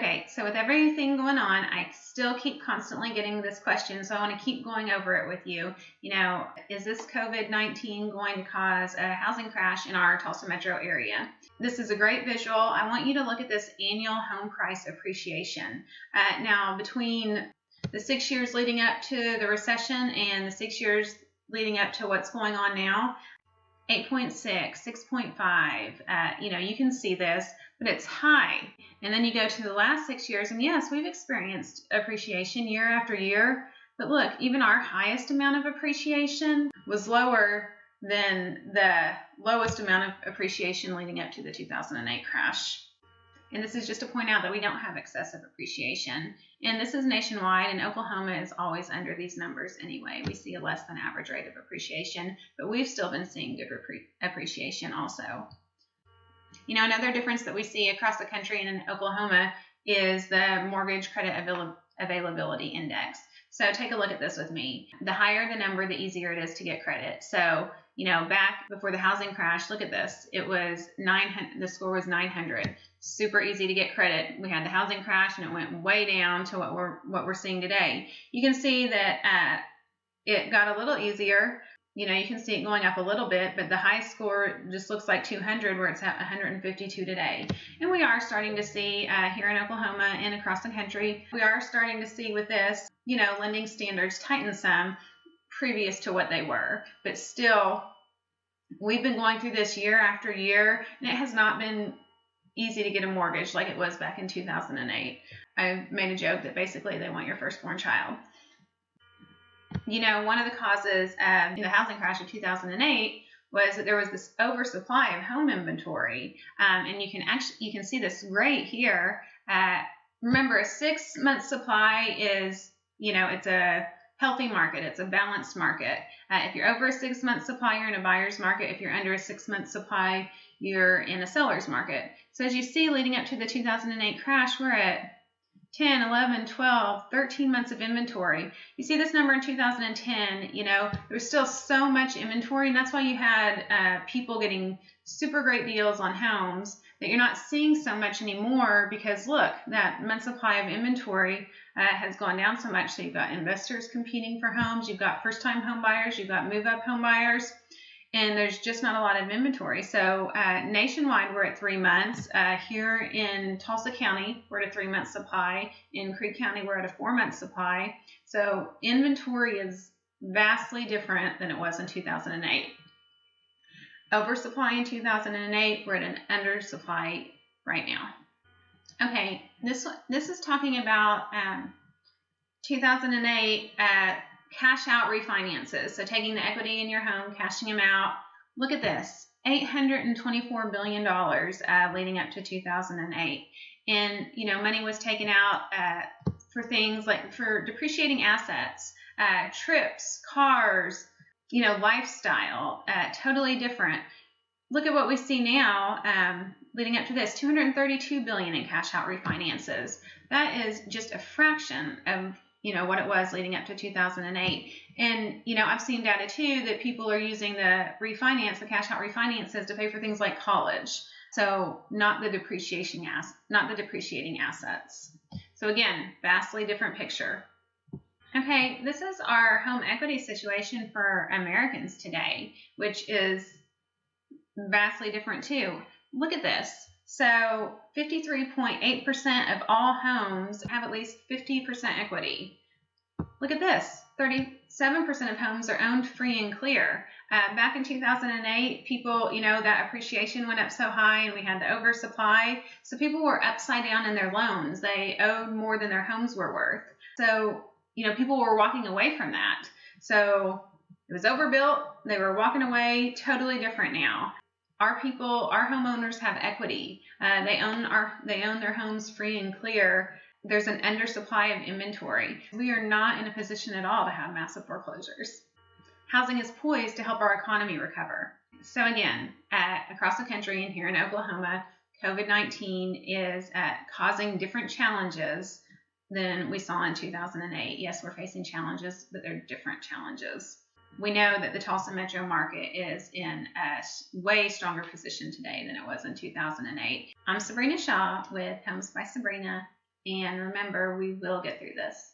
Okay, so with everything going on, I still keep constantly getting this question, so I want to keep going over it with you. Is this COVID-19 going to cause a housing crash in our Tulsa Metro area? This is a great visual. I want you to look at this annual home price appreciation. Now, between the 6 years leading up to the recession and the 6 years leading up to what's going on now, 8.6, 6.5, you can see this, but it's high. And then you go to the last 6 years, and yes, we've experienced appreciation year after year, but look, even our highest amount of appreciation was lower than the lowest amount of appreciation leading up to the 2008 crash. And this is just to point out that we don't have excessive appreciation. And this is nationwide, and Oklahoma is always under these numbers anyway. We see a less than average rate of appreciation, but we've still been seeing good appreciation also. Another difference that we see across the country and in Oklahoma is the mortgage credit availability index. So take a look at this with me. The higher the number, the easier it is to get credit. So, back before the housing crash, look at this. It was 900, the score was 900. Super easy to get credit. We had the housing crash and it went way down to what we're seeing today. You can see that it got a little easier. You can see it going up a little bit, but the high score just looks like 200, where it's at 152 today. And we are starting to see here in Oklahoma and across the country, we are starting to see with this, lending standards tighten some previous to what they were. But still, we've been going through this year after year, and it has not been easy to get a mortgage like it was back in 2008. I made a joke that basically they want your firstborn child. One of the causes of the housing crash of 2008 was that there was this oversupply of home inventory, and you can see this right here. Remember, a 6-month supply is, it's a healthy market. It's a balanced market. If you're over a 6-month supply, you're in a buyer's market. If you're under a 6-month supply, you're in a seller's market. So as you see, leading up to the 2008 crash, we're at 10, 11, 12, 13 months of inventory. You see this number in 2010, there was still so much inventory, and that's why you had people getting super great deals on homes that you're not seeing so much anymore, because look, that month supply of inventory has gone down so much. So you've got investors competing for homes, you've got first-time home buyers, you've got move-up home buyers, and there's just not a lot of inventory. So nationwide, we're at 3 months. Here in Tulsa County, we're at a 3-month supply. In Creek County, we're at a 4-month supply. So inventory is vastly different than it was in 2008. Oversupply in 2008, we're at an undersupply right now. Okay, this is talking about 2008 cash out refinances. So taking the equity in your home, cashing them out. Look at this, $824 billion leading up to 2008. And, money was taken out for things like for depreciating assets, trips, cars, lifestyle, totally different. Look at what we see now leading up to this, $232 billion in cash out refinances. That is just a fraction of what it was leading up to 2008. And, I've seen data too that people are using the cash out refinances to pay for things like college. So not the depreciating assets. So again, vastly different picture. Okay, this is our home equity situation for Americans today, which is vastly different too. Look at this. So 53.8% of all homes have at least 50% equity. Look at this. 37% of homes are owned free and clear. Back in 2008, people, that appreciation went up so high and we had the oversupply. So people were upside down in their loans. They owed more than their homes were worth. So, people were walking away from that. So it was overbuilt. They were walking away. Totally different now. Our homeowners have equity. They own their homes free and clear. There's an undersupply of inventory. We are not in a position at all to have massive foreclosures. Housing is poised to help our economy recover. So again, across the country and here in Oklahoma, COVID-19 is causing different challenges than we saw in 2008. Yes, we're facing challenges, but they're different challenges. We know that the Tulsa Metro market is in a way stronger position today than it was in 2008. I'm Sabrina Shaw with Homes by Sabrina. And remember, we will get through this.